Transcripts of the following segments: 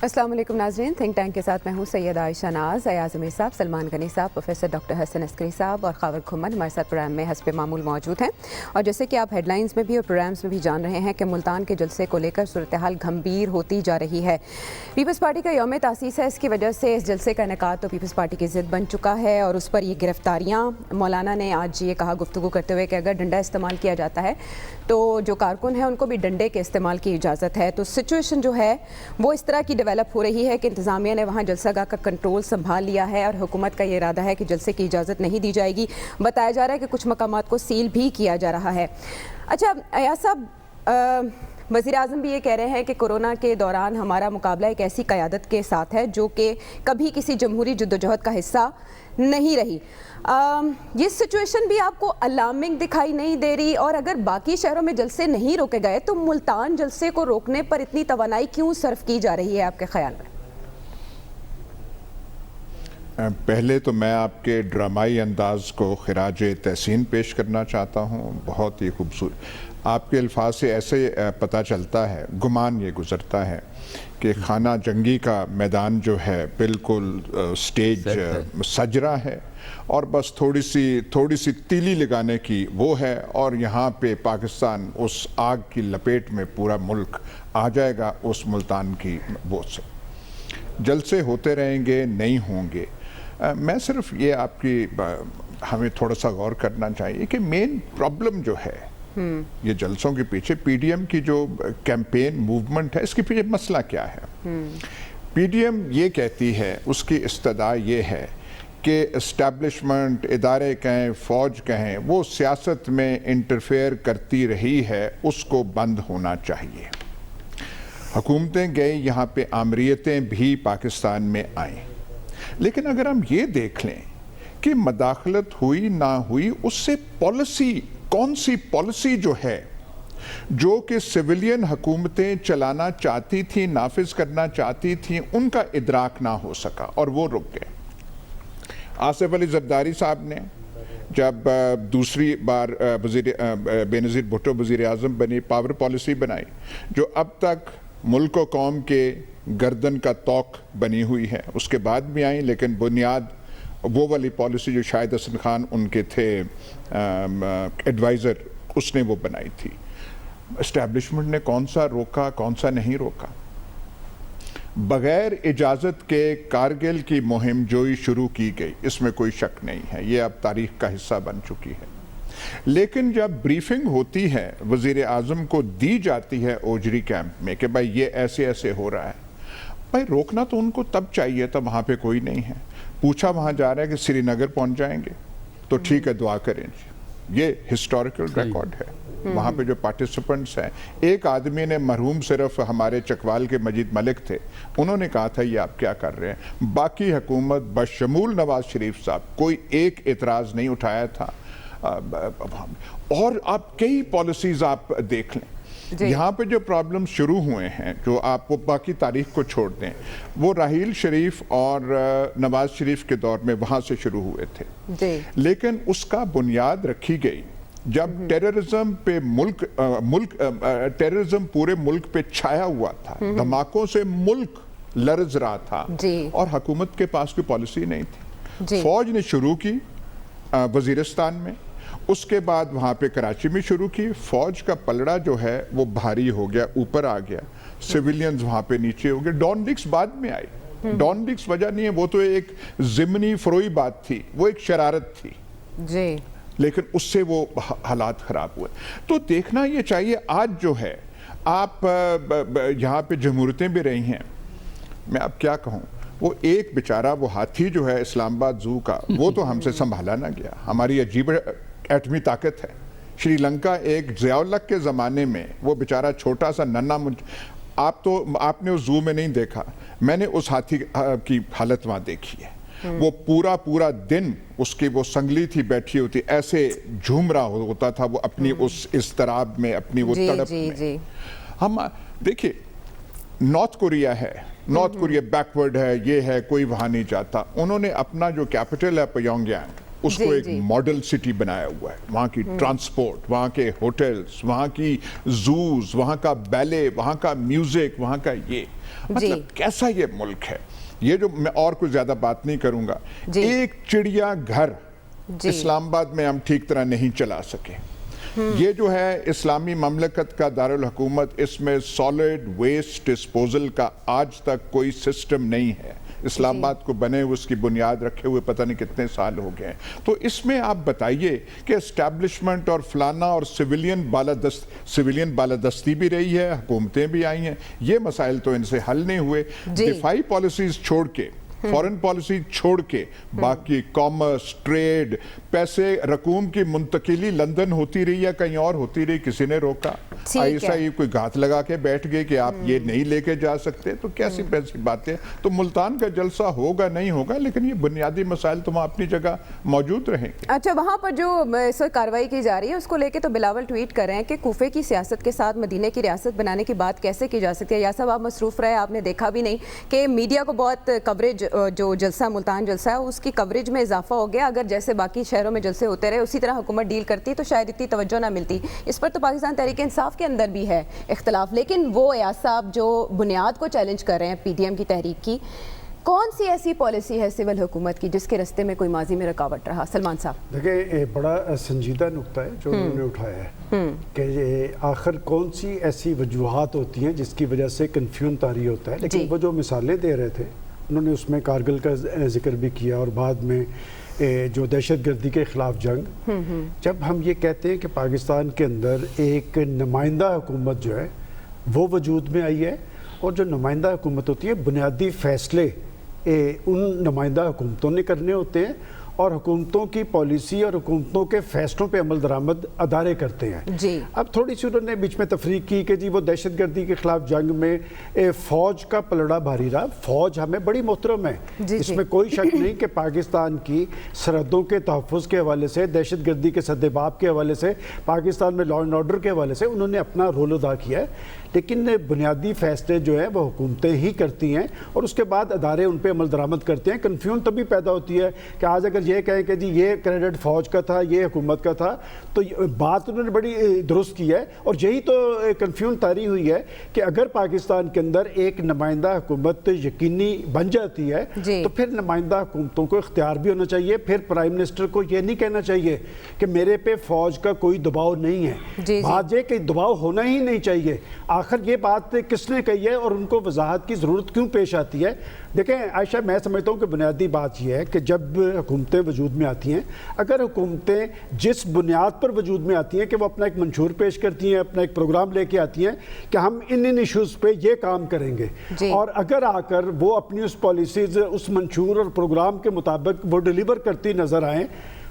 السلام علیکم ناظرین، تھنک ٹینک کے ساتھ میں ہوں سید عائشہ ناز، ایاز امیر صاحب، سلمان غنی صاحب، پروفیسر ڈاکٹر حسن عسکری صاحب اور خاور کھمن ہمارے ساتھ پروگرام میں حسب معمول موجود ہیں۔ اور جیسے کہ آپ ہیڈ لائنز میں بھی اور پروگرامز میں بھی جان رہے ہیں کہ ملتان کے جلسے کو لے کر صورتحال گھمبیر ہوتی جا رہی ہے۔ پیپلز پارٹی کا یوم تاسیس ہے، اس کی وجہ سے اس جلسے کا انعقاد تو پیپلز پارٹی کی ضد بن چکا ہے اور اس پر یہ گرفتاریاں، مولانا نے آج یہ کہا گفتگو کرتے ہوئے کہ اگر ڈنڈا استعمال کیا جاتا ہے تو جو کارکن ہیں ان کو بھی ڈنڈے کے استعمال کی اجازت ہے۔ تو سچویشن جو ہے وہ اس طرح کی ڈیولپ ہو رہی ہے کہ انتظامیہ نے وہاں جلسہ گاہ کا کنٹرول سنبھال لیا ہے اور حکومت کا یہ ارادہ ہے کہ جلسے کی اجازت نہیں دی جائے گی۔ بتایا جا رہا ہے کہ کچھ مقامات کو سیل بھی کیا جا رہا ہے۔ اچھا ایاز صاحب، وزیر اعظم بھی یہ کہہ رہے ہیں کہ کورونا کے دوران ہمارا مقابلہ ایک ایسی قیادت کے ساتھ ہے جو کہ کبھی کسی جمہوری جدوجہد کا حصہ نہیں رہی۔ یہ سچویشن بھی آپ کو الارمنگ دکھائی نہیں دے رہی؟ اور اگر باقی شہروں میں جلسے نہیں روکے گئے تو ملتان جلسے کو روکنے پر اتنی توانائی کیوں صرف کی جا رہی ہے آپ کے خیال میں؟ پہلے تو میں آپ کے ڈرامائی انداز کو خراج تحسین پیش کرنا چاہتا ہوں، بہت ہی خوبصورت۔ آپ کے الفاظ سے ایسے پتہ چلتا ہے، گمان یہ گزرتا ہے کہ خانہ جنگی کا میدان جو ہے بالکل سٹیج سج رہا ہے اور بس تھوڑی سی تیلی لگانے کی وہ ہے، اور یہاں پہ پاکستان اس آگ کی لپیٹ میں پورا ملک آ جائے گا اس ملتان کی وہ سے۔ جلسے ہوتے رہیں گے، نہیں ہوں گے۔ میں صرف یہ آپ کی ہمیں تھوڑا سا غور کرنا چاہیے کہ مین پرابلم جو ہے یہ جلسوں کے پیچھے، پی ڈی ایم کی جو کیمپین موومنٹ ہے، اس کے پیچھے مسئلہ کیا ہے؟ پی ڈی ایم یہ کہتی ہے، اس کی استدعا یہ ہے کہ اسٹیبلشمنٹ، ادارے کہیں، فوج کہیں، وہ سیاست میں انٹرفیئر کرتی رہی ہے، اس کو بند ہونا چاہیے۔ حکومتیں گئیں، یہاں پہ آمریتیں بھی پاکستان میں آئیں، لیکن اگر ہم یہ دیکھ لیں کہ مداخلت ہوئی نہ ہوئی، اس سے پالیسی، کون سی پالیسی جو ہے جو کہ سویلین حکومتیں چلانا چاہتی تھیں، نافذ کرنا چاہتی تھیں، ان کا ادراک نہ ہو سکا اور وہ رک گئے۔ آصف علی زرداری صاحب نے جب دوسری بار بینظیر بھٹو وزیر اعظم بنی، پاور پالیسی بنائی جو اب تک ملک و قوم کے گردن کا توق بنی ہوئی ہے، اس کے بعد بھی آئیں، لیکن بنیاد وہ والی پالیسی جو شاہد حسن خان ان کے تھے ایڈوائزر، اس نے وہ بنائی تھی۔ اسٹیبلشمنٹ نے کون سا روکا، کون سا نہیں روکا؟ بغیر اجازت کے کارگل کی مہم جوئی شروع کی گئی، اس میں کوئی شک نہیں ہے، یہ اب تاریخ کا حصہ بن چکی ہے۔ لیکن جب بریفنگ ہوتی ہے، وزیر اعظم کو دی جاتی ہے اوجری کیمپ میں کہ بھائی یہ ایسے ایسے ہو رہا ہے، بھائی روکنا تو ان کو تب چاہیے تب وہاں پہ کوئی نہیں ہے۔ پوچھا وہاں جا رہا ہے کہ سری نگر پہنچ جائیں گے تو ٹھیک ہے، دعا کریں جی، یہ ہسٹوریکل ریکارڈ ہے۔ وہاں پہ جو پارٹیسپنٹس ہیں، ایک آدمی نے، مرحوم صرف ہمارے چکوال کے مجید ملک تھے، انہوں نے کہا تھا یہ آپ کیا کر رہے ہیں۔ باقی حکومت بشمول نواز شریف صاحب کوئی ایک اعتراض نہیں اٹھایا تھا۔ اور آپ کئی پالیسیز آپ دیکھ لیں، یہاں پہ جو پرابلم شروع ہوئے ہیں، جو آپ وہ باقی تاریخ کو چھوڑ دیں، وہ راحیل شریف اور نواز شریف کے دور میں وہاں سے شروع ہوئے تھے، لیکن اس کا بنیاد رکھی گئی جب ٹیررزم پہ ٹیررزم پورے ملک پہ چھایا ہوا تھا، دھماکوں سے ملک لرز رہا تھا اور حکومت کے پاس کوئی پالیسی نہیں تھی۔ فوج نے شروع کی وزیرستان میں، اس کے بعد وہاں پہ کراچی میں شروع کی۔ فوج کا پلڑا جو ہے وہ بھاری ہو گیا، اوپر آ گیا، سیویلینز وہاں پہ نیچے ہو گئے۔ ڈان لیکس بعد میں آئی، ڈان لیکس وجہ نہیں ہے، وہ تو ایک ضمنی فروئی بات تھی، وہ ایک شرارت تھی، لیکن اس سے وہ حالات خراب ہوئے۔ تو دیکھنا یہ چاہیے، آج جو ہے آپ یہاں پہ جمہوریتیں بھی رہی ہیں، میں اب کیا کہوں، وہ ایک بیچارہ وہ ہاتھی جو ہے اسلام آباد زو کا، وہ تو ہم سے سنبھالا نہ گیا۔ ہماری عجیب ایٹمی طاقت ہے۔ شری لنکا ایک ضیاء الحق کے زمانے میں وہ بیچارہ چھوٹا سا ننھا آپ نے اس زو میں نہیں دیکھا، میں نے اس ہاتھی کی حالت وہاں دیکھی ہے۔ وہ پورا دن اس کی وہ سنگلی تھی بیٹھی ہوتی، ایسے جھوم رہا ہوتا تھا وہ اپنی اس اضطراب میں، اپنی وہ تڑپ میں۔ ہم دیکھیں، نارتھ کوریا ہے، نارتھ کوریا بیکورڈ ہے، یہ ہے، کوئی وہاں نہیں جاتا۔ انہوں نے اپنا جو کیپٹل ہے پیونگ یانگ، اس کو ایک ماڈل سٹی بنایا ہوا ہے. وہاں کی ٹرانسپورٹ, وہاں کے ہوٹلز, وہاں کی زوز, وہاں کا بیلے, وہاں کا میوزک, وہاں کا یہ مطلب کیسا یہ ملک ہے. یہ جو میں اور کوئی زیادہ بات نہیں کروں گا, ایک چڑیا گھر اسلام آباد میں ہم ٹھیک طرح نہیں چلا سکے. یہ جو ہے اسلامی مملکت کا دارالحکومت, اس میں سالڈ ویسٹ ڈسپوزل کا آج تک کوئی سسٹم نہیں ہے. اسلام آباد کو بنے ہوئے اس کی بنیاد رکھے ہوئے پتہ نہیں کتنے سال ہو گئے ہیں. تو اس میں آپ بتائیے کہ اسٹیبلشمنٹ اور فلانا اور سویلین بالادستی بھی رہی ہے, حکومتیں بھی آئی ہیں, یہ مسائل تو ان سے حل نہیں ہوئے. دفاعی پالیسیز چھوڑ کے, فورن پالیسی چھوڑ کے, باقی کامرس, ٹریڈ, پیسے رقوم کی منتقلی لندن ہوتی رہی یا کہیں اور ہوتی رہی, کسی نے روکا. ایسا ہی کوئی گھات لگا کے بیٹھ گئے کہ آپ یہ نہیں لے کے جا سکتے. تو کیسی پیسی باتیں. تو ملتان کا جلسہ ہوگا نہیں ہوگا, لیکن یہ بنیادی مسائل تو وہاں اپنی جگہ موجود رہیں. اچھا, وہاں پر جو اس وقت کارروائی کی جا رہی ہے اس کو لے کے تو بلاول ٹویٹ کر رہے ہیں کہ کوفے کی سیاست کے ساتھ مدینے کی ریاست بنانے کی بات کیسے کی جا سکتی ہے. یا صاحب آپ مصروف رہے, آپ نے دیکھا بھی نہیں کہ میڈیا کو بہت کوریج, جو جلسہ ملتان جلسہ ہے اس کی کوریج میں اضافہ ہو گیا. اگر جیسے باقی شہروں میں جلسے ہوتے رہے اسی طرح حکومت ڈیل کرتی تو شاید اتنی توجہ نہ ملتی. اس پر تو پاکستان تحریک انصاف کے اندر بھی ہے اختلاف, لیکن وہ ایاز صاحب جو بنیاد کو چیلنج کر رہے ہیں پی ڈی ایم کی تحریک کی, کون سی ایسی پالیسی ہے سول حکومت کی جس کے رستے میں کوئی ماضی میں رکاوٹ رہا؟ سلمان صاحب دیکھیں, بڑا سنجیدہ نقطہ ہے جو انہوں نے اٹھایا ہے کہ آخر کون سی ایسی وجوہات ہوتی ہیں جس کی وجہ سے کنفیوژن طاری ہوتا ہے. لیکن وہ جو مثالیں دے رہے تھے انہوں نے اس میں کارگل کا ذکر بھی کیا اور بعد میں جو دہشت گردی کے خلاف جنگ. جب ہم یہ کہتے ہیں کہ پاکستان کے اندر ایک نمائندہ حکومت جو ہے وہ وجود میں آئی ہے, اور جو نمائندہ حکومت ہوتی ہے بنیادی فیصلے ان نمائندہ حکومتوں نے کرنے ہوتے ہیں, اور حکومتوں کی پالیسی اور حکومتوں کے فیصلوں پہ عمل درآمد ادارے کرتے ہیں. اب تھوڑی سی انہوں نے بیچ میں تفریق کی کہ جی وہ دہشت گردی کے خلاف جنگ میں فوج کا پلڑا بھاری رہا. فوج ہمیں بڑی محترم ہے, اس میں کوئی شک نہیں کہ پاکستان کی سرحدوں کے تحفظ کے حوالے سے, دہشت گردی کے سدباب کے حوالے سے, پاکستان میں لا اینڈ آرڈر کے حوالے سے انہوں نے اپنا رول ادا کیا ہے. لیکن بنیادی فیصلے جو ہیں وہ حکومتیں ہی کرتی ہیں اور اس کے بعد ادارے ان پہ عمل درآمد کرتے ہیں. کنفیوژن تبھی پیدا ہوتی ہے کہ آج اگر یہ کہیں کہ جی یہ کریڈٹ فوج کا تھا, یہ حکومت کا تھا, تو بات انہوں نے بڑی درست کی ہے. اور یہی تو کنفیوژن طاری ہوئی ہے کہ اگر پاکستان کے اندر ایک نمائندہ حکومت یقینی بن جاتی ہے تو پھر نمائندہ حکومتوں کو اختیار بھی ہونا چاہیے. پھر پرائم منسٹر کو یہ نہیں کہنا چاہیے کہ میرے پہ فوج کا کوئی دباؤ نہیں ہے. بات یہ کہ دباؤ ہونا ہی نہیں چاہیے. آخر یہ بات کس نے کہی ہے اور ان کو وضاحت کی ضرورت کیوں پیش آتی ہے؟ دیکھیں عائشہ, میں سمجھتا ہوں کہ بنیادی بات یہ ہے کہ جب حکومتیں وجود میں آتی ہیں, اگر حکومتیں جس بنیاد پر وجود میں آتی ہیں کہ وہ اپنا ایک منشور پیش کرتی ہیں, اپنا ایک پروگرام لے کے آتی ہیں کہ ہم ان ایشوز پہ یہ کام کریں گے, اور اگر آ کر وہ اپنی اس پالیسیز, اس منشور اور پروگرام کے مطابق وہ ڈیلیور کرتی نظر آئیں,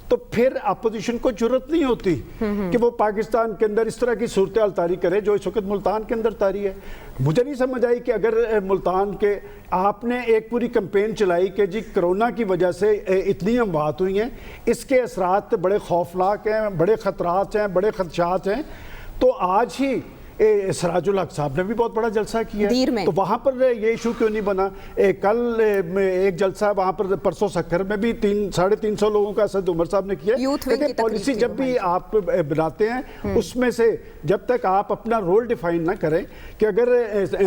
تو پھر اپوزیشن کو جرت نہیں ہوتی کہ وہ پاکستان کے اندر اس طرح کی صورتحال طاری کرے جو اس وقت ملتان کے اندر طاری ہے. مجھے نہیں سمجھ آئی کہ اگر ملتان کے آپ نے ایک پوری کمپین چلائی کہ جی کرونا کی وجہ سے اتنی اموات ہوئی ہیں, اس کے اثرات بڑے خوفناک ہیں, بڑے خطرات ہیں, بڑے خدشات ہیں, تو آج ہی سراج الحق صاحب نے بھی بہت بڑا جلسہ کیا ہے, تو وہاں پر یہ ایشو کیوں نہیں بنا؟ کل ایک جلسہ وہاں پر پرسوں سکھر میں بھی 350 لوگوں کا اسد عمر صاحب نے کیا. پالیسی جب بھی آپ بناتے ہیں اس میں سے جب تک آپ اپنا رول ڈیفائن نہ کریں, کہ اگر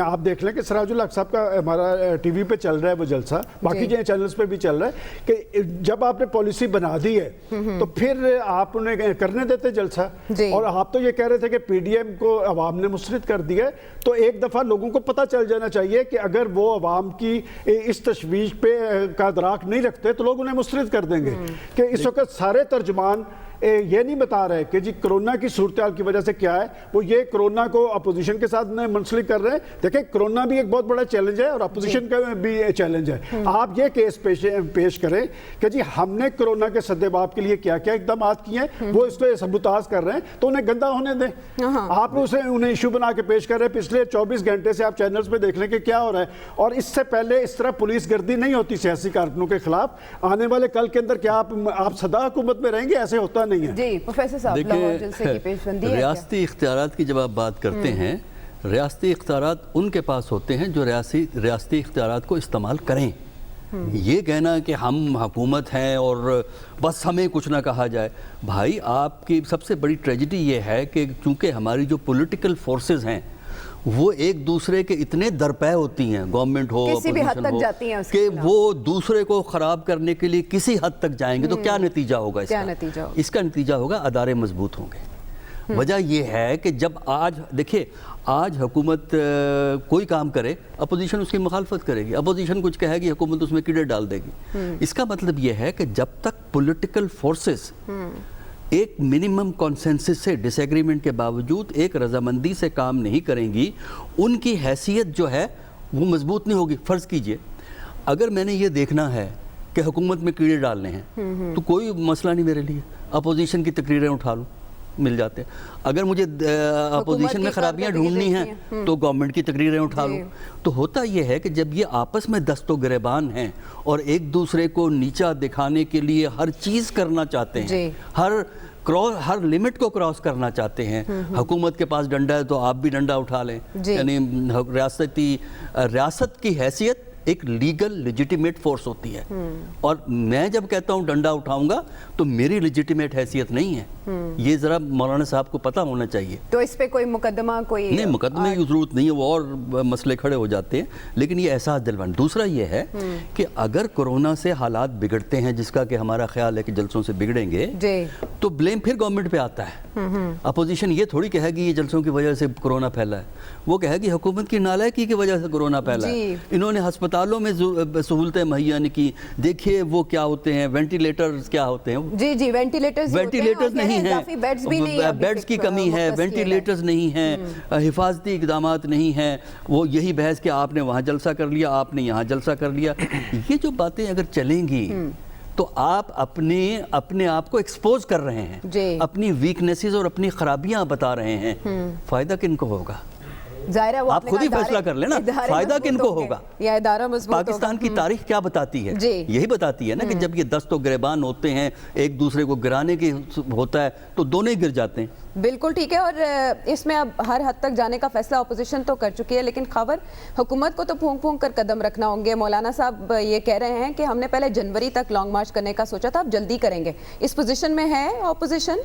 آپ دیکھ لیں کہ سراج الحق صاحب کا ہمارا ٹی وی پہ چل رہا ہے وہ جلسہ, باقی جو چینلز پہ بھی چل رہا ہے, کہ جب آپ نے پالیسی بنا دی ہے تو پھر آپ انہیں کرنے دیتے جلسہ. اور آپ تو یہ کہہ رہے تھے کہ پی ڈی ایم کو عوام نے مسرد کر دیا, تو ایک دفعہ لوگوں کو پتہ چل جانا چاہیے کہ اگر وہ عوام کی اس تشویش پہ کا ادراک نہیں رکھتے تو لوگ انہیں مسرد کر دیں گے. کہ اس وقت سارے ترجمان یہ نہیں بتا رہے کہ جی کرونا کی صورتحال کی وجہ سے کیا ہے, وہ یہ کرونا کو اپوزیشن کے ساتھ منسلک کر رہے ہیں. دیکھیں کرونا بھی ایک بہت بڑا چیلنج ہے اور اپوزیشن کا بھی چیلنج ہے. آپ یہ کیس پیش کریں کہ جی ہم نے کرونا کے سدباب کے لیے کیا کیا اقدامات کیے ہیں, وہ اس کو سبوتاژ کر رہے ہیں, تو انہیں گندا ہونے دیں. آپ انہیں ایشو بنا کے پیش کر رہے ہیں. پچھلے 24 گھنٹے سے آپ چینلز پہ دیکھ لیں کہ کیا ہو رہا ہے, اور اس سے پہلے اس طرح پولیس گردی نہیں ہوتی سیاسی کارکنوں کے خلاف. آنے والے کل کے اندر کیا آپ سدا حکومت میں رہیں گے؟ ایسے ہوتا نہیں ہے. جی پروفیسر صاحب, لاہور جلسے کی پیش بندی ہے. ریاستی اختیارات کی جب آپ بات کرتے ہیں, ریاستی اختیارات ان کے پاس ہوتے ہیں جو ریاستی اختیارات کو استعمال کریں. یہ کہنا کہ ہم حکومت ہیں اور بس ہمیں کچھ نہ کہا جائے، بھائی آپ کی سب سے بڑی ٹریجڈی یہ ہے کہ چونکہ ہماری جو پولیٹیکل فورسز ہیں وہ ایک دوسرے کے اتنے درپے ہوتی ہیں، گورنمنٹ ہو کسی بھی حد اپوزیشن تک ہو، جاتی ہیں اس کہ کے خلاف۔ وہ دوسرے کو خراب کرنے کے لیے کسی حد تک جائیں گے تو کیا نتیجہ ہوگا اس کیا کا؟ نتیجہ ہوگا؟ اس کا نتیجہ ہوگا ادارے مضبوط ہوں گے۔ وجہ یہ ہے کہ جب آج دیکھیں آج حکومت کوئی کام کرے اپوزیشن اس کی مخالفت کرے گی، اپوزیشن کچھ کہے گی حکومت اس میں کیڑے ڈال دے گی۔ اس کا مطلب یہ ہے کہ جب تک پولیٹیکل فورسز ایک منیمم کانسنسس سے ڈس ایگریمنٹ کے باوجود ایک رضامندی سے کام نہیں کریں گی، ان کی حیثیت جو ہے وہ مضبوط نہیں ہوگی۔ فرض کیجئے اگر میں نے یہ دیکھنا ہے کہ حکومت میں کیڑے ڈالنے ہیں تو کوئی مسئلہ نہیں میرے لیے، اپوزیشن کی تقریریں اٹھا لوں، مل جاتے ہیں۔ اگر مجھے اپوزیشن میں خرابیاں ڈھونڈنی ہیں تو گورنمنٹ کی تقریریں اٹھا لوں۔ تو ہوتا یہ ہے کہ جب یہ آپس میں دست و گریبان ہیں اور ایک دوسرے کو نیچا دکھانے کے لیے ہر چیز کرنا چاہتے ہیں، ہر لیمٹ کو کراس کرنا چاہتے ہیں، حکومت کے پاس ڈنڈا ہے تو آپ بھی ڈنڈا اٹھا لیں، یعنی ریاست کی حیثیت ایک لیگل لیجیٹیمیٹ فورس ہوتی ہے، اور میں جب کہتا ہوں ڈنڈا اٹھاؤں گا تو میری لیجیٹیمیٹ حیثیت نہیں ہے۔ یہ ذرا مولانا صاحب کو پتہ ہونا چاہیے۔ تو اس پہ کوئی مقدمہ کوئی نہیں، مقدمے کی ضرورت نہیں ہے، وہ اور مسئلے کھڑے ہو جاتے ہیں، لیکن یہ احساس دلوانا۔ دوسرا یہ ہے کہ اگر کورونا سے حالات بگڑتے ہیں، جس کا کہ ہمارا خیال ہے کہ جلسوں سے بگڑیں گے، تو بلیم پھر گورنمنٹ پہ آتا ہے۔ اپوزیشن یہ تھوڑی کہے گی یہ جلسوں کی وجہ سے کورونا پھیلا ہے، وہ کہے گی حکومت کی نالائکی کی وجہ سے کورونا پھیلا ہے، انہوں نے ہسپتالوں میں سہولتیں مہیا نہیں کی، دیکھیے وہ کیا ہوتے ہیں، وینٹیلیٹرز کیا ہوتے ہیں۔ جی وینٹیلیٹرز نہیں ہیں، بیڈز کی کمی ہے، وینٹیلیٹرز نہیں ہیں، حفاظتی اقدامات نہیں ہیں، وہ یہی بحث کہ آپ نے وہاں جلسہ کر لیا، آپ نے یہاں جلسہ کر لیا۔ یہ جو باتیں اگر چلیں گی تو آپ اپنے آپ کو ایکسپوز کر رہے ہیں، اپنی ویکنیسز اور اپنی خرابیاں بتا رہے ہیں۔ فائدہ کن کو ہوگا؟ آپ خود ہی فیصلہ کر لیں نا، فائدہ کن کو ہوگا؟ پاکستان کی تاریخ کیا بتاتی ہے؟ یہی بتاتی ہے نا کہ جب یہ دست و گریبان ہوتے ہیں، ایک دوسرے کو گرانے کی ہوتا ہے تو دونوں ہی گر جاتے ہیں۔ بالکل ٹھیک ہے، اور اس میں اب ہر حد تک جانے کا فیصلہ اپوزیشن تو کر چکی ہے، لیکن خبر حکومت کو تو پھونک پھونک کر قدم رکھنا ہوں گے۔ مولانا صاحب یہ کہہ رہے ہیں کہ ہم نے پہلے جنوری تک لانگ مارچ کرنے کا سوچا تھا، اب جلدی کریں گے، اس پوزیشن میں ہے اپوزیشن؟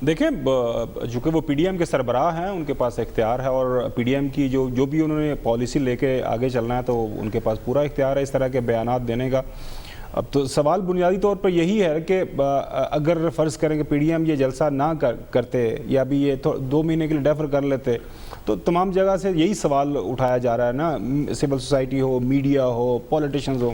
دیکھیں چونکہ وہ پی ڈی ایم کے سربراہ ہیں، ان کے پاس اختیار ہے، اور پی ڈی ایم کی جو بھی انہوں نے پالیسی لے کے آگے چلنا ہے تو ان کے پاس پورا اختیار ہے اس طرح کے بیانات دینے کا۔ اب تو سوال بنیادی طور پر یہی ہے کہ اگر فرض کریں کہ پی ڈی ایم یہ جلسہ نہ کرتے یا بھی یہ 2 مہینے کے لیے ڈیفر کر لیتے تو تمام جگہ سے یہی سوال اٹھایا جا رہا ہے نا، سول سوسائٹی ہو، میڈیا ہو، پولیٹیشنز ہو،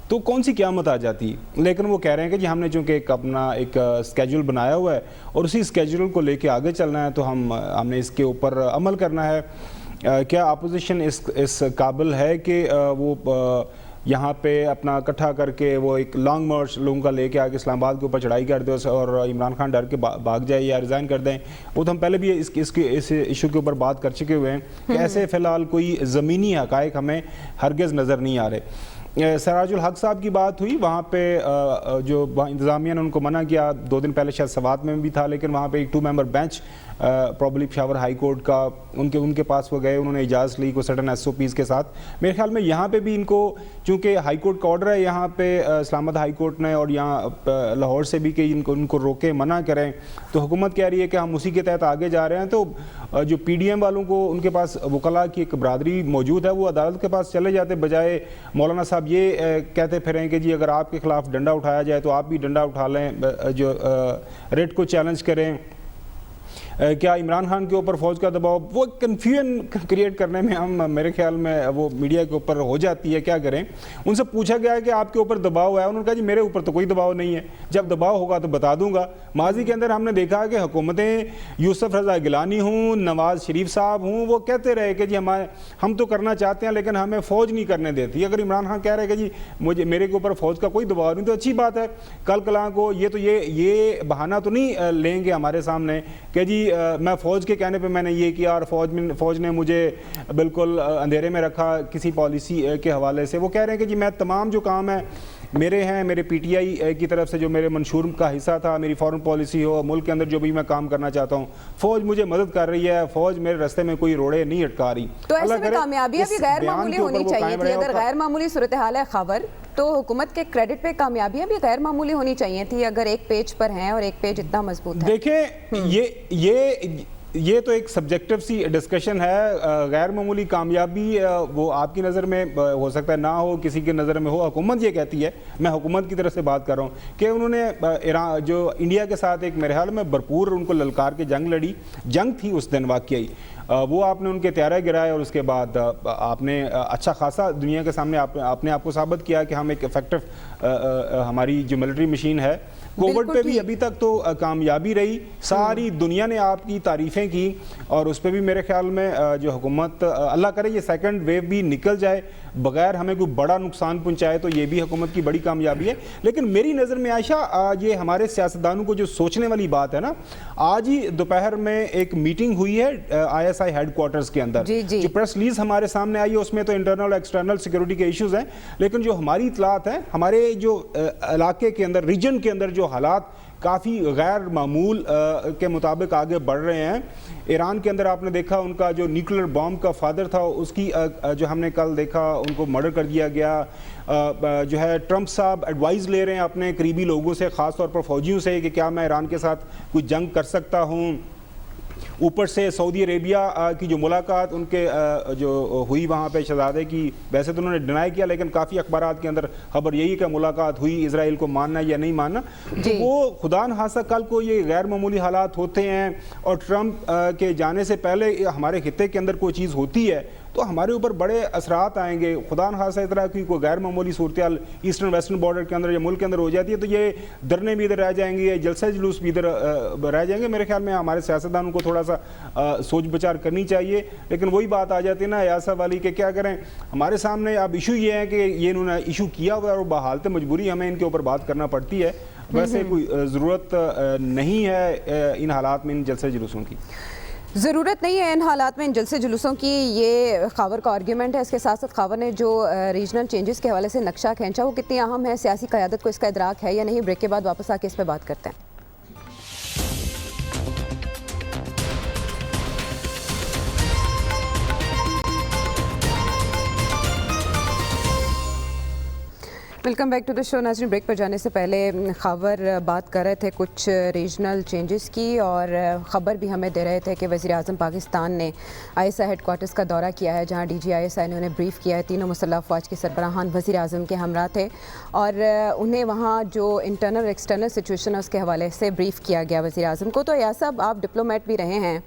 تو کون سی قیامت آ جاتی۔ لیکن وہ کہہ رہے ہیں کہ جی ہم نے چونکہ اپنا ایک اسکیجول بنایا ہوا ہے اور اسی اسکیجول کو لے کے آگے چلنا ہے، تو ہم نے اس کے اوپر عمل کرنا ہے۔ کیا اپوزیشن اس قابل ہے کہ وہ یہاں پہ اپنا اکٹھا کر کے وہ ایک لانگ مارچ لوگوں کا لے کے آگے اسلام آباد کے اوپر چڑھائی کر دے اور عمران خان ڈر کے بھاگ جائے یا ریزائن کر دیں؟ وہ تو ہم پہلے بھی اس ایشو کے اوپر بات کر چکے ہوئے ہیں کہ ایسے فی الحال کوئی زمینی حقائق ہمیں ہرگز نظر نہیں آ رہے۔ سراج الحق صاحب کی بات ہوئی، وہاں پہ جو انتظامیہ نے ان کو منع کیا، 2 دن پہلے شاید سوات میں بھی تھا، لیکن وہاں پہ ایک 2 member bench probably Peshawar high court کا ان کے پاس وہ گئے، انہوں نے اجازت لی کو سرٹن ایس او پیز کے ساتھ۔ میرے خیال میں یہاں پہ بھی ان کو چونکہ ہائی کورٹ کا آرڈر ہے یہاں پہ اسلام آباد ہائی کورٹ نے، اور یہاں لاہور سے بھی کہ ان کو روکے منع کریں، تو حکومت کہہ رہی ہے کہ ہم اسی کے تحت آگے جا رہے ہیں۔ تو جو پی ڈی ایم والوں کو ان کے پاس وکلاء کی ایک برادری موجود ہے، وہ عدالت کے پاس چلے جاتے، بجائے مولانا صاحب یہ کہتے پھریں کہ جی اگر آپ کے خلاف ڈنڈا اٹھایا جائے تو آپ بھی ڈنڈا اٹھا لیں، جو ریٹ کو چیلنج کریں۔ کیا عمران خان کے اوپر فوج کا دباؤ، وہ کنفیوژن کریٹ کرنے میں ہم میرے خیال میں وہ میڈیا کے اوپر ہو جاتی ہے، کیا کریں۔ ان سے پوچھا گیا ہے کہ آپ کے اوپر دباؤ ہے، انہوں نے کہا جی میرے اوپر تو کوئی دباؤ نہیں ہے، جب دباؤ ہوگا تو بتا دوں گا۔ ماضی کے اندر ہم نے دیکھا ہے کہ حکومتیں یوسف رضا گیلانی ہوں، نواز شریف صاحب ہوں، وہ کہتے رہے کہ جی ہم تو کرنا چاہتے ہیں لیکن ہمیں فوج نہیں کرنے دیتی۔ اگر عمران خان کہہ رہے کہ جی میرے کے اوپر فوج کا کوئی دباؤ نہیں تو اچھی بات ہے، کل کلاں کو یہ بہانہ تو نہیں لیں گے ہمارے سامنے کہ جی میں فوج کے کہنے پہ میں نے یہ کیا اور فوج نے مجھے بالکل اندھیرے میں رکھا کسی پالیسی کے حوالے سے۔ وہ کہہ رہے ہیں کہ جی میں تمام جو کام ہے میرے ہیں, میرے پی ٹی آئی کی طرف سے جو میرے منشور کا حصہ تھا, میری فورن پالیسی ہو, ملک کے اندر جو بھی میں کام کرنا چاہتا ہوں, فوج مجھے مدد کر رہی ہے, فوج میرے راستے میں کوئی روڑے نہیں اٹکا رہی. تو ایسے میں کامیابیاں بھی غیر معمولی ہونی چاہیے تھی. اگر غیر معمولی صورتحال ہے خاور, تو حکومت کے کریڈٹ پہ کامیابیاں بھی غیر معمولی ہونی چاہیے تھی اگر ایک پیج پر ہیں اور ایک پیج اتنا مضبوط ہے. دیکھیں یہ تو ایک سبجیکٹو سی ڈسکشن ہے. غیر معمولی کامیابی وہ آپ کی نظر میں ہو سکتا ہے نہ ہو, کسی کی نظر میں ہو. حکومت یہ کہتی ہے, میں حکومت کی طرف سے بات کر رہا ہوں, کہ انہوں نے ایران جو انڈیا کے ساتھ ایک میرے خیال میں بھرپور ان کو للکار کے جنگ لڑی, جنگ تھی اس دن واقعی, وہ آپ نے ان کے طیارے گرائے اور اس کے بعد آپ نے اچھا خاصا دنیا کے سامنے آپ نے آپ کو ثابت کیا کہ ہم ایک افیکٹو ہماری جو ملٹری مشین ہے. کووڈ پہ بھی ابھی تک تو کامیابی رہی, ساری دنیا نے آپ کی تعریفیں کی, اور اس پہ بھی میرے خیال میں جو حکومت, اللہ کرے یہ سیکنڈ ویو بھی نکل جائے بغیر ہمیں کوئی بڑا نقصان پہنچائے, تو یہ بھی حکومت کی بڑی کامیابی ہے. لیکن میری نظر میں عائشہ, یہ ہمارے سیاستدانوں کو جو سوچنے والی بات ہے نا, آج ہی دوپہر میں ایک میٹنگ ہوئی ہے ISI ہیڈ کوارٹرز کے اندر, جو پریس ریلیز ہمارے سامنے آئی ہے اس میں تو انٹرنل اور ایکسٹرنل سیکورٹی کے ایشوز ہیں, لیکن جو ہماری اطلاعات ہیں, ہمارے جو علاقے کے اندر, ریجن کے اندر جو حالات کافی غیر معمول کے مطابق آگے بڑھ رہے ہیں. ایران کے اندر آپ نے دیکھا ان کا جو نیوکلیر بام کا فادر تھا, اس کی جو ہم نے کل دیکھا ان کو مرڈر کر دیا گیا. جو ہے ٹرمپ صاحب ایڈوائز لے رہے ہیں اپنے قریبی لوگوں سے, خاص طور پر فوجیوں سے, کہ کیا میں ایران کے ساتھ کوئی جنگ کر سکتا ہوں. اوپر سے سعودی عربیہ کی جو ملاقات ان کے جو ہوئی وہاں پہ شہزادے کی, ویسے تو انہوں نے ڈینائی کیا, لیکن کافی اخبارات کے اندر خبر یہی کہ ملاقات ہوئی, اسرائیل کو ماننا یا نہیں ماننا. تو وہ خدا نخواستہ کل کو یہ غیر معمولی حالات ہوتے ہیں, اور ٹرمپ کے جانے سے پہلے ہمارے خطے کے اندر کوئی چیز ہوتی ہے تو ہمارے اوپر بڑے اثرات آئیں گے. خدا نخواستہ اس طرح کی کوئی غیر معمولی صورتحال ایسٹرن ویسٹرن بارڈر کے اندر یا ملک کے اندر ہو جاتی ہے, تو یہ دھرنے بھی ادھر رہ جائیں گے, جلسہ جلوس بھی ادھر رہ جائیں گے. میرے خیال میں ہمارے سیاستدانوں کو تھوڑا سا سوچ بچار کرنی چاہیے. لیکن وہی بات آ جاتی ہے نا ایاسا والی, کہ کیا کریں, ہمارے سامنے اب ایشو یہ ہے کہ یہ انہوں نے ایشو کیا ہوا ہے اور بحالت مجبوری ہمیں ان کے اوپر بات کرنا پڑتی ہے. ویسے کوئی ضرورت نہیں ہے ان حالات میں ان جلسے جلوسوں کی, ضرورت نہیں ہے ان حالات میں ان جلسے جلوسوں کی. یہ خاور کا آرگیومنٹ ہے. اس کے ساتھ ساتھ خاور نے جو ریجنل چینجز کے حوالے سے نقشہ کھینچا, وہ کتنی اہم ہے, سیاسی قیادت کو اس کا ادراک ہے یا نہیں. بریک کے بعد واپس آ کے اس پہ بات کرتے ہیں. ویلکم بیک ٹو دا شو. ناظرین, بریک پر جانے سے پہلے خاور بات کر رہے تھے کچھ ریجنل چینجز کی, اور خبر بھی ہمیں دے رہے تھے کہ وزیر اعظم پاکستان نے ISI ہیڈ کوارٹرز کا دورہ کیا ہے, جہاں DG ISI نے انہیں بریف کیا ہے. تینوں مسلح افواج کے سربراہان وزیر اعظم کے ہمراہ تھے, اور انہیں وہاں جو انٹرنل اور ایکسٹرنل سچویشن ہے اس کے حوالے سے بریف کیا گیا وزیر اعظم کو. تو ایسا صاحب, آپ ڈپلومیٹ بھی رہے ہیں,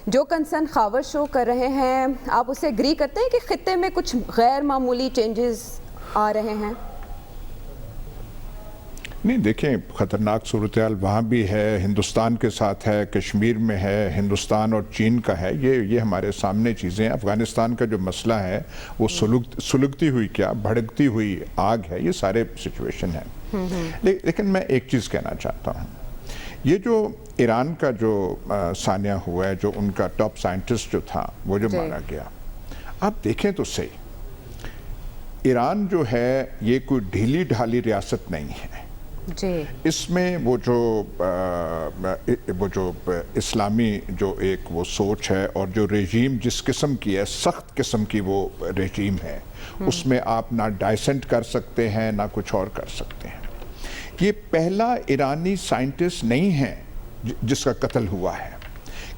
جو کنسرن خاور شو کر رہے ہیں, آپ اسے اگری کرتے ہیں کہ خطے میں کچھ غیر معمولی چینجز آ رہے ہیں؟ نہیں, دیکھیں, خطرناک صورتحال وہاں بھی ہے, ہندوستان کے ساتھ ہے, کشمیر میں ہے, ہندوستان اور چین کا ہے. یہ ہمارے سامنے چیزیں ہیں. افغانستان کا جو مسئلہ ہے وہ سلگتی ہوئی کیا بھڑکتی ہوئی آگ ہے. یہ سارے سچویشن ہیں. لیکن میں ایک چیز کہنا چاہتا ہوں, یہ جو ایران کا جو سانحہ ہوا ہے, جو ان کا ٹاپ سائنٹسٹ جو تھا وہ جو مارا گیا, آپ دیکھیں تو صحیح, ایران جو ہے یہ کوئی ڈھیلی ڈھالی ریاست نہیں ہے. اس میں وہ جو اسلامی جو ایک وہ سوچ ہے, اور جو رژیم جس قسم کی ہے, سخت قسم کی وہ رژیم ہے, اس میں آپ نہ ڈائسنٹ کر سکتے ہیں نہ کچھ اور کر سکتے ہیں. یہ پہلا ایرانی سائنٹسٹ نہیں ہے جس کا قتل ہوا ہے.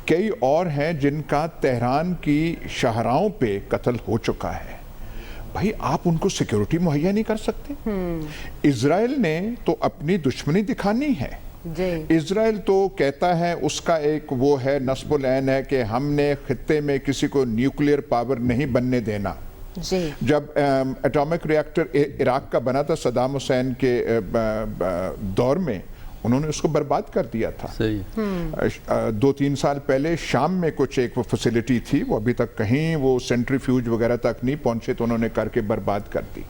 کئی اور ہیں جن کا تہران کی شاہراہوں پہ قتل ہو چکا ہے. بھائی, آپ ان کو سیکیورٹی مہیا نہیں کر سکتے. اسرائیل نے تو اپنی دشمنی دکھانی ہے. اسرائیل تو کہتا ہے, اس کا ایک وہ ہے نصب العین ہے کہ ہم نے خطے میں کسی کو نیوکلیئر پاور نہیں بننے دینا. جب ایٹامک ری ایکٹر عراق کا بنا تھا صدام حسین کے دور میں, انہوں نے اس کو برباد کر دیا تھا. 2-3 سال پہلے شام میں کچھ ایک وہ فیسلٹی تھی, وہ ابھی تک کہیں وہ سینٹریفیوج وغیرہ تک نہیں پہنچے, تو انہوں نے کر کے برباد کر دی.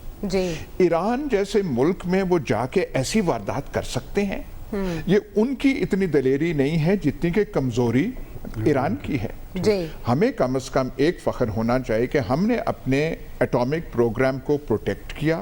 ایران جیسے ملک میں وہ جا کے ایسی واردات کر سکتے ہیں. یہ ان کی اتنی دلیری نہیں ہے جتنی کہ کمزوری ایران کی ہے. ہمیں کم از کم ایک فخر ہونا چاہیے کہ ہم نے اپنے ایٹامک پروگرام کو پروٹیکٹ کیا,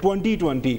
2020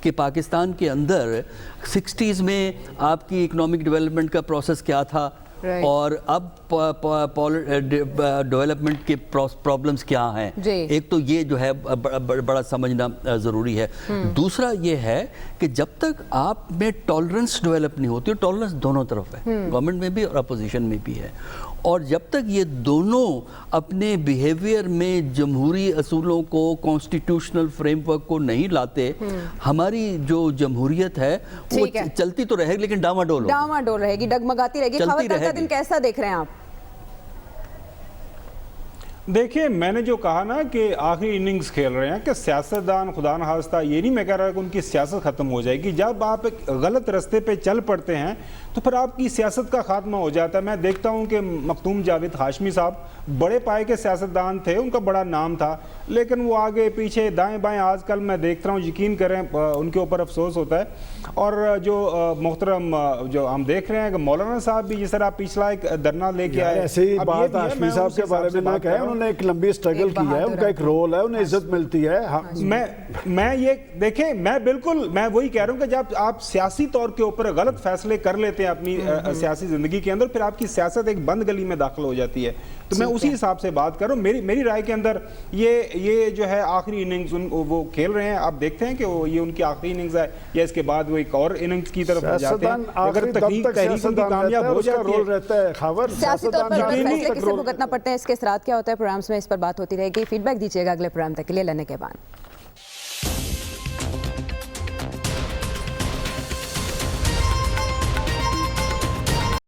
کہ پاکستان کے اندر 60s میں آپ کی اکنامک ڈیولپمنٹ کا پروسیس کیا تھا اور اب ڈیولپمنٹ کے پرابلمس کیا ہیں. ایک تو یہ جو ہے بڑا سمجھنا ضروری ہے. دوسرا یہ ہے کہ جب تک آپ میں ٹالرنس ڈیولپ نہیں ہوتی، ٹالرنس دونوں طرف ہے، گورنمنٹ میں بھی اور اپوزیشن میں بھی ہے، اور جب تک یہ دونوں اپنے بیہیویئر میں جمہوری اصولوں کو، کانسٹیٹیوشنل فریم ورک کو نہیں لاتے، ہماری جو جمہوریت ہے وہ چلتی تو رہے گی لیکن ڈاواڈول رہے گی، ڈگمگاتی رہے گی. خاور کا دن کیسا دیکھ رہے ہیں آپ؟ دیکھیں، میں نے جو کہا نا کہ آخری اننگز کھیل رہے ہیں کہ سیاستدان خدا نخواستہ، یہ نہیں میں کہہ رہا کہ ان کی سیاست ختم ہو جائے گی. جب آپ ایک غلط رستے پہ چل پڑتے ہیں تو پھر آپ کی سیاست کا خاتمہ ہو جاتا ہے. میں دیکھتا ہوں کہ مختوم جاوید ہاشمی صاحب بڑے پائے کے سیاستدان تھے، ان کا بڑا نام تھا، لیکن وہ آگے پیچھے دائیں بائیں آج کل میں دیکھتا ہوں، یقین کریں ان کے اوپر افسوس ہوتا ہے. اور جو محترم جو ہم دیکھ رہے ہیں کہ مولانا صاحب بھی جس طرح پچھلا ایک دھرنا لے کے آئے، ایسے ہی بات ہاشمی صاحب کے بارے میں نہ کہیں، انہوں نے ایک لمبی سٹرگل کی ہے، ان کا ایک رول ہے، انہیں عزت ملتی ہے. میں یہ دیکھیں، میں بالکل میں وہی کہہ رہا ہوں کہ جب آپ سیاسی طور کے اوپر غلط فیصلے کر لیتے ہیں اپنی سیاسی زندگی کے اندر، پھر آپ کی سیاست ایک بند گلی میں داخل ہو جاتی ہے. تو میں اسی حساب سے بات کر رہا ہوں. میری رائے کے اندر یہ جو ہے آخری اننگز وہ کھیل رہے ہیں. آپ دیکھتے ہیں کہ یہ ان کی آخری اننگز ہے یا اس کے بعد وہ ایک اور اننگز کی طرف جاتے ہیں. اگر تحریک ان کی کامیاب ہو جاتی ہے، سیاسی طور پر فیصلے کسے بھگتنا پڑتے ہیں، اس کے اثرات کیا ہوتا ہے پروگرامز میں، اس پر بات ہوتی رہے گی. فیڈ بیک دیجیے گا اگلے پروگرام تک کے لیے. لینے کے بعد